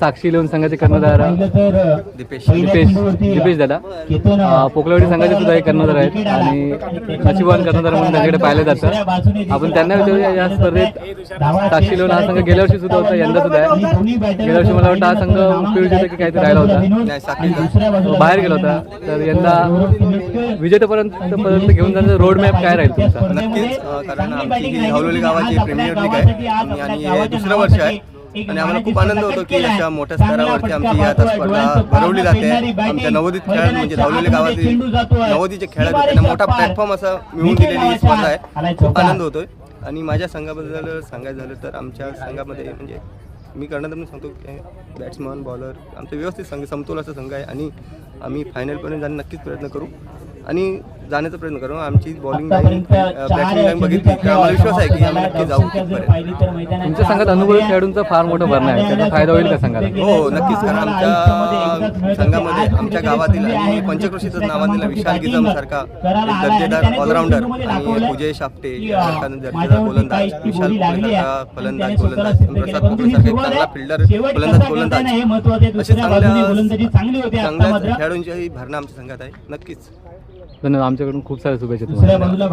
साक्षी लेऊन संघाचे कर्णधार दीपेश दादा, पोकलवाडी संघाचे सुद्धा हे कर्णधार आहेत आणि नशिबवान कर्णधार म्हणून त्यांच्याकडे पाहिलं जातं. आपण त्यांना विचारूया या स्पर्धेत साक्षी लेऊन हा संघ गेल्या वर्षी सुद्धा होता, यंदा सुद्धा आहे. गेल्या वर्षी मला वाटतं हा संघ उपयोगी होता की काहीतरी राहिला होता, बाहेर गेला होता. तर यंदा विजेतेपर्यंत घेऊन जाण्याचा रोड मॅप काय राहील तुमचा? नक्कीच, कारण आमची ही धावलोली गावाची प्रीमियर लीग आहे आणि हे दुसरं वर्ष आहे आणि आम्हाला खूप आनंद होतो की अशा मोठ्या स्तरावरती आमची आता स्पर्धा भरवली जाते. आमच्या नवोदित खेळाडू म्हणजे धावलेली गावातील नवोदीचे खेळाडू त्यांना मोठा प्लॅटफॉर्म असा मिळवून दिलेली ही स्पर्धा आहे. खूप आनंद होतोय. आणि माझ्या संघाबद्दल सांगायचं झालं तर आमच्या संघामध्ये म्हणजे मी कर्णधार म्हणून सांगतो की बॅट्समन बॉलर आमचा व्यवस्थित संघ समतोल असा संघ आहे आणि आम्ही फायनलपर्यंत जाण्याचा नक्कीच प्रयत्न करू आणि जाण्याचा प्रयत्न करू. आमची बॉलिंग लाईन बॅटिंग लाईन बघितली तर आम्हाला विश्वास आहे की आम्ही नक्की जाऊ. तुमच्या संघात अनुभवी खेळाडूंचा फार मोठा भरणा आहे, त्याचा फायदा होईल का संघाला? हो नक्कीच, कारण आमच्या संघामध्ये आमच्या गावातील आणि पंचक्रोशीचं नावातील विशाल गिजम सारखा एक दर्जेदार ऑलराऊंडर आणि पूजय शाफ्टे सारखा दर्जेदार गोलंदाज, विशाल सारखा फलंदाज गोलंदाज, प्रसाद पोकळे सारखा एक चांगला फिल्डर फलंदाज असे चांगल्या खेळाडूंची भरणा आमच्या संघात आहे. नक्कीच धन्यवाद. आमच्याकडून खूप साऱ्या शुभेच्छा तुम्हाला.